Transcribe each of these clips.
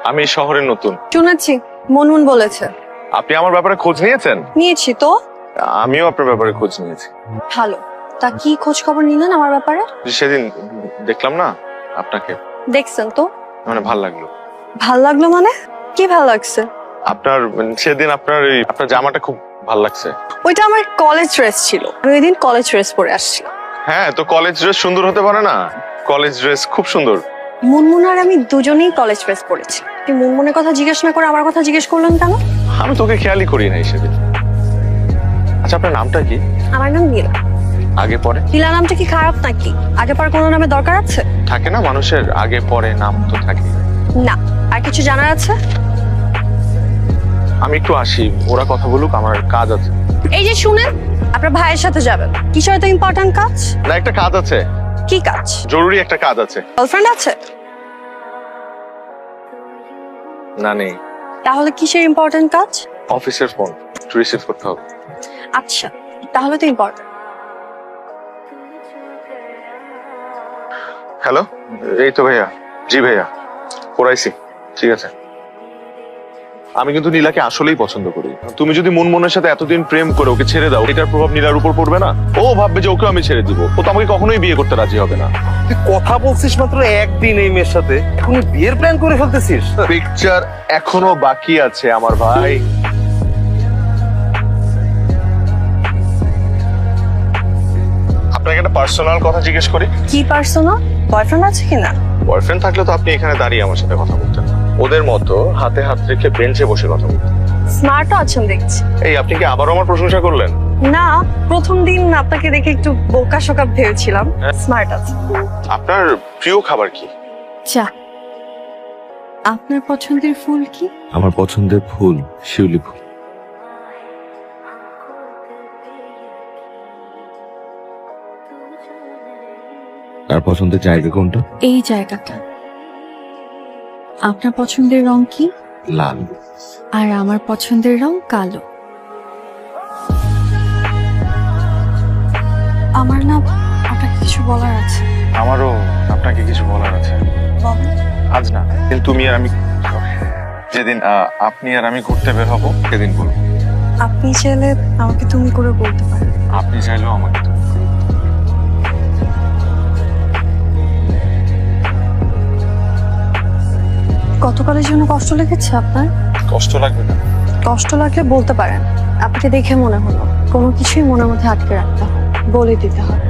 আমি এই শহরে নতুন। শুনেছি মনমুন বলেছে। আপনি আমার ব্যাপারে খোঁজ নিয়েছেন? নিয়েছি তো। আমিও আপনার ব্যাপারে খোঁজ নিয়েছি। ভালো, তা কি খোঁজ খবর নিলেন আমার ব্যাপারে? সেদিন দেখলাম না আপনাকে, দেখছেন তো? মানে ভাল লাগলো। ভাল লাগলো মানে? কি ভাল লাগছে? আপনার সেদিন আপনার জামাটা খুব ভাল লাগছে। ওইটা আমার কলেজ ড্রেস ছিল, আমি ওই দিন কলেজ ড্রেস পরে আসছিলাম। হ্যাঁ, তো কলেজ ড্রেস সুন্দর হতে পারে না? কলেজ ড্রেস খুব সুন্দর। মুনমুন আর আমি দুজনেই কলেজ ড্রেস পরেছি। তুই মুনমুনের কথা জিজ্ঞেস না করে আমার কথা জিজ্ঞেস করলেন কেন? আমি তোকে খেয়ালই করি নাই সেদিন। আচ্ছা, আপনার নামটা কি? আমার নাম নীলা। আগে পরে? নীলা নামটা কি খারাপ নাকি? আগে পরে কোনো নামের দরকার আছে? থাকে না, মানুষের আগে পরে নাম তো থাকে। না, আর কিছু জানার আছে? আমি একটু আসি, ওরা কথা বলুক, আমার কাজ আছে। এই যে শুনেন, আপনার ভাইয়ের সাথে যাবেন। কিসের এত ইম্পর্টেন্ট কাজ? না, একটা কাজ আছে। কি কাজ? জরুরি একটা কাজ আছে। গার্লফ্রেন্ড আছে? না, নেই। তাহলে কিসের ইম্পর্টেন্ট কাজ? অফিসের ফোন একটু রিসিভ করতে হবে। আচ্ছা, তাহলে তো ইম্পর্টেন্ট। হ্যালো, এই তো ভাইয়া। জি ভাইয়া, পড়াইছি। ঠিক আছে। আমি কিন্তু নীলাকে আসলেই পছন্দ করি। তুমি যদি মুনমুনের সাথে এতদিন প্রেম করে ওকে ছেড়ে দাও, এটার প্রভাব নীলার উপর পড়বে না? ও ভাববে যে ওকে আমি ছেড়ে দিব, ও তো আমাকে কখনোই বিয়ে করতে রাজি হবে না। তুই কথা বলছিস মাত্র একদিন এই মেয়ের সাথে, এখন বিয়ের প্ল্যান করে ফেলতেছিস? পিকচার এখনো বাকি আছে আমার ভাই। আপনাকে একটা পার্সোনাল কথা জিজ্ঞেস করি। কি পার্সোনাল? বয়ফ্রেন্ড আছে কিনা? বয়ফ্রেন্ড থাকলে তো আপনি এখানে দাঁড়িয়ে আমার সাথে কথা বলতেন না, ওদের মতো হাতে হাত রেখে বেঞ্চে বসে কথা বলতেন। স্মার্টও আছেন দেখছি। এই, আপনি কি আবারও আমার প্রশংসা করলেন? না, প্রথম দিন আপনাকে দেখে একটু বোকা শোকা ভেবেছিলাম। স্মার্ট আছে। আপনার প্রিয় খাবার কি? চা। আপনার পছন্দের ফুল কি? আমার পছন্দের ফুল শিউলি ফুল। আর পছন্দের জায়গা কোনটা? এই জায়গাটা। আপনার পছন্দের রং কি? লাল। আর আমার পছন্দের রং কালো। আমার না আপনাকে কিছু বলার আছে। আমারও আপনাকে কিছু বলার আছে। বলেন। আজ না, কিন্তু তুমি আর আমি যেদিন আপনি আর আমি ঘুরতে বের হবো সেদিন বলবো। আপনি চাইলে আমাকে তুমি করে বলতে পারেন। আপনি চাইলেও আমাকে তুমি। গতকালের জন্য কষ্ট লেগেছে আপনার? কষ্ট লাগবে না। কষ্ট লাগলে বলতে পারেন। আপনাকে দেখে মনে হলো কোনো কিছুই মনের মধ্যে আটকে রাখতে হয়, বলে দিতে হয়।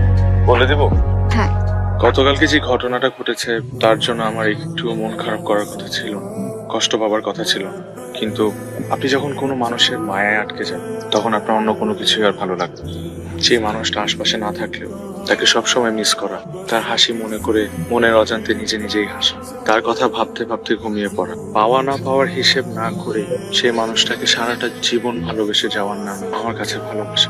বলে দিব। হ্যাঁ। গতকালকে যে ঘটনাটা ঘটেছে তার জন্য আমার একটু মন খারাপ করার কথা ছিল, কষ্ট পাবার কথা ছিল, কিন্তু আপনি যখন কোনো মানুষের মায়ায় আটকে যান তখন আপনার অন্য কোনো কিছুই আর ভালো লাগবে না। যে মানুষটা আশপাশে না থাকলেও তাকে সবসময় মিস করা, তার হাসি মনে করে মনের অজান্তে নিজে নিজেই হাসা, তার কথা ভাবতে ভাবতে ঘুমিয়ে পড়া, পাওয়া না পাওয়ার হিসেব না করে সেই মানুষটাকে সারাটা জীবন ভালোবেসে যাওয়ার নাম আমার কাছে ভালোবাসা।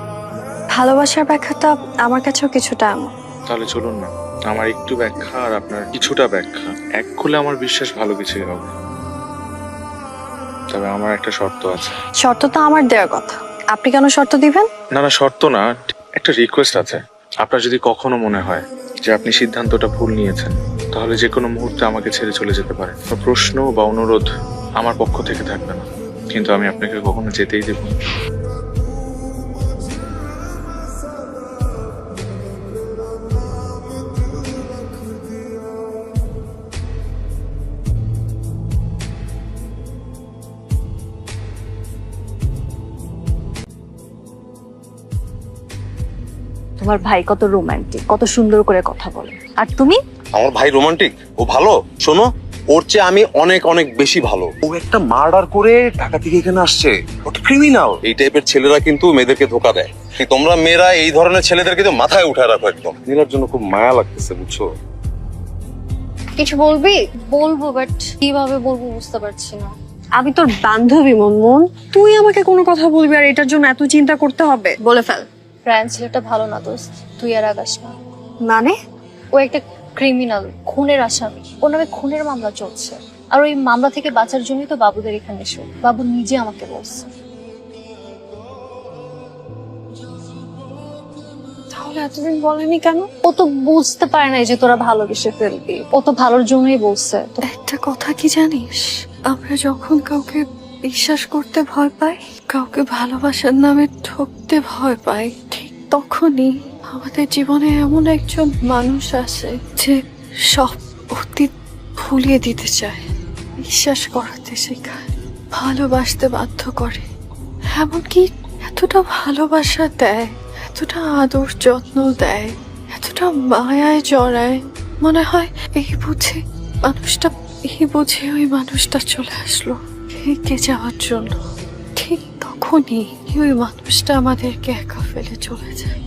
ভালোবাসার ব্যাখ্যাটা আমার কাছেও কিছুটা এমন। তাহলে চলুন না, আমার একটু ব্যাখ্যা আর আপনার কিছুটা ব্যাখ্যা এক করলে আমার বিশ্বাস ভালো কিছুই হবে। তবে আমার একটা শর্ত আছে। শর্ত তো আমার দেওয়ার কথা, আপনি কেন শর্ত দিবেন? না না, শর্ত না, একটা রিকোয়েস্ট আছে। আপনার যদি কখনো মনে হয় যে আপনি সিদ্ধান্তটা ভুল নিয়েছেন, তাহলে যে কোনো মুহূর্তে আমাকে ছেড়ে চলে যেতে পারেন। কোনো প্রশ্ন বা অনুরোধ আমার পক্ষ থেকে থাকবে না, কিন্তু আমি আপনাকে কখনো যেতেই দেব না। তোমার ভাই কত রোমান্টিক, কত সুন্দর করে কথা বলে, আর তুমি? আমার ভাই রোমান্টিক? ও ভালো? শোনো, ওর চেয়ে আমি অনেক অনেক বেশি ভালো। ও একটা মার্ডার করে ঢাকা থেকে এখানে আসছে, ও তো ক্রিমিনাল। এই টাইপের ছেলেরা কিন্তু মেয়েদেরকে ধোকা দেয়। তোমরা মেয়েরা এই ধরনের ছেলেদেরকে তো মাথায় উঠায় রাখো একদম। নীলার জন্য খুব মায়া লাগতেছে, বুঝছো? কিছু বলবি? বলবো, বাট কিভাবে বলবো বুঝতে পারছি না। আমি তোর বান্ধবী মুনমুন, তুই আমাকে কোনো কথা বলবি আর এটার জন্য এত চিন্তা করতে হবে? বলে ফেল। ফ্রান্স ছেলেটা ভালো না দোস্ত, তুই আর আগাস না। মানে? ও একটা ক্রিমিনাল, খুনের আসামি। ওর নামে খুনের মামলা চলছে, আর ওই মামলা থেকে বাঁচার জন্যই তো বাবুদের এখানে এসো। বাবু নিজে আমাকে বলছে। তাহলে এতদিন বলেনি কেন? ও তো বুঝতে পারে না যে তোরা ভালোবেসে ফেলবি, ও তো ভালোর জন্যই বলছে। একটা কথা কি জানিস, আমরা যখন কাউকে বিশ্বাস করতে ভয় পাই, কাউকে ভালোবাসার নামে ঠকতে ভয় পাই, ঠিক তখনই আমাদের জীবনে এমন একজন মানুষ আসে যে সব অতীত ভুলিয়ে দিতে চায়, বিশ্বাস করাতে শেখায়, ভালোবাসতে বাধ্য করে, এমনকি এতটা ভালোবাসা দেয়, এতটা আদর যত্ন দেয়, এতটা মায়ায় জড়ায়, মনে হয় এই বুঝে ওই মানুষটা চলে আসলো রেখে যাওয়ার জন্য। ঠিক তখনই ওই মানুষটা আমাদেরকে একা ফেলে চলে যায়।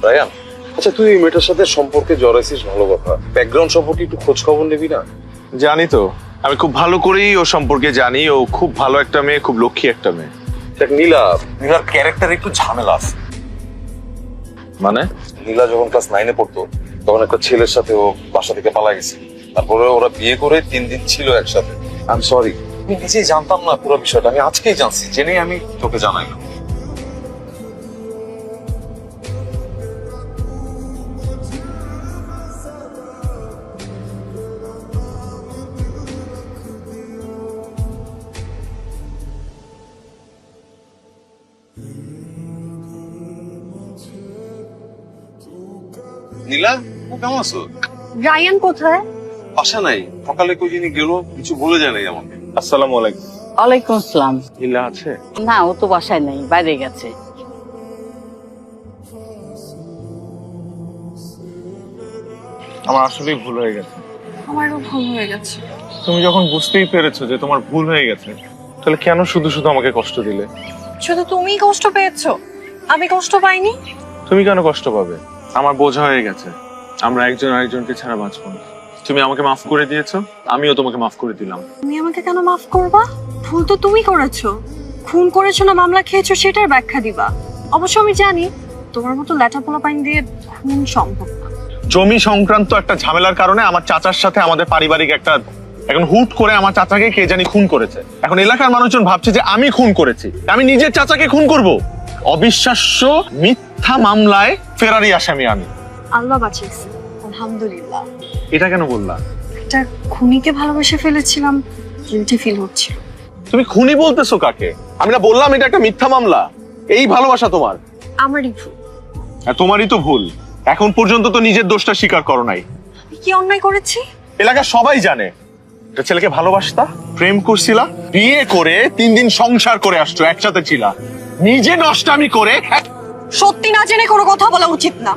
রায়ান, আচ্ছা তুই এই মেয়েটার সাথে সম্পর্কে জড়াইছিস ভালো কথা, ব্যাকগ্রাউন্ড সম্পর্কে একটু খোঁজ খবর নিবি না? জানি তো, আমি খুব ভালো করেই ও সম্পর্কে জানি। ও খুব ভালো একটা মেয়ে, খুব লক্ষ্মী একটা মেয়ে। দেখ নীলার ক্যারেক্টার একটু ঝামেলা আছে। মানে নীলা যখন ক্লাস 9-এ পড়তো তখন একটা ছেলের সাথে ও বাসা থেকে পালা গেছে, তারপরে ওরা বিয়ে করে 3 দিন ছিল একসাথে। আই এম সরি, আমি নিজেই জানতাম না পুরো বিষয়টা, আমি আজকেই জানছি, জেনেই আমি তোকে জানাইলাম। নীলা, ও কেমন আছো? রায়ান কোথায়? বাসা নাই, সকালে কই যিনি গেল, কিছু বলে যায় নাই আমাকে। আসসালামু আলাইকুম। ওয়ালাইকুম আসসালাম। নীলা আছে? না, ও তো বাসায় নেই, বাইরে গেছে। আমার আসলেই ভুল হয়ে গেছে। আমারও ভুল হয়ে গেছে। তুমি যখন বুঝতেই পেরেছো যে তোমার ভুল হয়ে গেছে, তাহলে কেন শুধু শুধু আমাকে কষ্ট দিলে? শুধু তুমিই কষ্ট পেয়েছো, আমি কষ্ট পাইনি? তুমি কেন কষ্ট পাবে? আমার বোঝা হয়ে গেছে, আমরা একজন আরেকজনকে ছাড়া বাঁচবো না। তুমি আমাকে মাফ করে দিয়েছো, আমিও তোমাকে মাফ করে দিলাম। তুমি আমাকে কেন মাফ করবা? ভুল তো তুমি করেছো, খুন করেছো না মামলা খেয়েছো সেটার ব্যাখ্যা দিবা। অবশ্য আমি জানি তোমার মতো ল্যাটা পোলা পাইন দিয়ে খুন সম্ভব না। জমি সংক্রান্ত একটা ঝামেলার কারণে আমার চাচার সাথে আমাদের পারিবারিক একটা, এখন হুট করে আমার চাচাকে কে জানি খুন করেছে। এখন এলাকার মানুষজন ভাবছে যে আমি খুন করেছি, আমি নিজের চাচাকে খুন করব। অবিশ্বাস্য মিথ্যা মামলায় ফেরারি আসামি আমি। আল্লাহ বাঁচিয়েছে, আলহামদুলিল্লাহ। এটা কেন বললা? একটা খুনিকে ভালোবেসে ফেলেছিলাম, গিল্টি ফিল হচ্ছিল। তুমি খুনি বলতেছো কাকে? আমি না বললাম এটা একটা মিথ্যা মামলা। এই ভালোবাসা তোমার? আমারই ভুল। আর তোমারই তো ভুল, এখন পর্যন্ত তো নিজের দোষটা স্বীকার করো নাই। আমি কি অন্যায় করেছি? এলাকার সবাই জানে এটা ছেলেকে ভালোবাসতা, প্রেম করছিলা, বিয়ে করে 3 দিন সংসার করে আসছো, একসাথে ছিলা, নিজে নষ্টামি করে। সত্যি না জেনে কোনো কথা বলা উচিত না।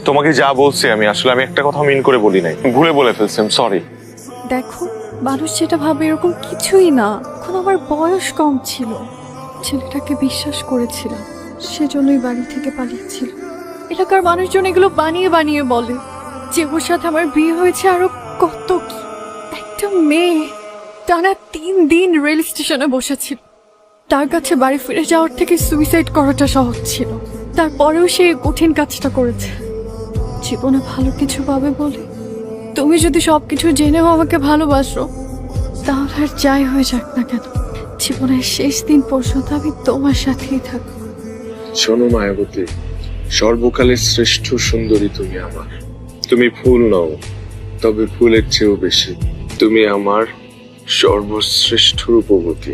তোমাকে যা বলছি আমি আসলে আমি একটা কথা মিন করে বলি নাই, ভুলে বলে ফেলছি, সরি। দেখো, মানুষ যেটা ভাবে এরকম কিছুই না। এখন আমার বয়স কম ছিল, ছেলেটাকে বিশ্বাস করেছিলাম, সেজন্যই বাড়ি থেকে পালিয়েছিল। এলাকার মানুষজন এগুলো বানিয়ে বানিয়ে বলে যে ওর সাথে আমার বিয়ে হয়েছে, আরো কত কি। একটা মেয়ে টানা 3 দিন রেল স্টেশনে বসেছিল, তার কাছে বাড়ি ফিরে যাওয়ার থেকে সুইসাইড করাটা সহজ ছিল। তারপরেও সে কঠিন কাজটা করেছে জীবনে ভালো কিছু পাবে বলে। তুমি যদি সবকিছু জেনেও আমাকে ভালোবাসো, তাহলে আর যাই হয়ে যাক না কেন, জীবনের শেষ দিন পর্যন্ত আমি তোমার সাথেই থাকবো। শোনো মায়াবতী, সর্বকালের শ্রেষ্ঠ সুন্দরী তুমি আমার। তুমি ফুল নও, তবে ফুলের চেয়েও বেশি। তুমি আমার সর্বশ্রেষ্ঠ রূপবতী।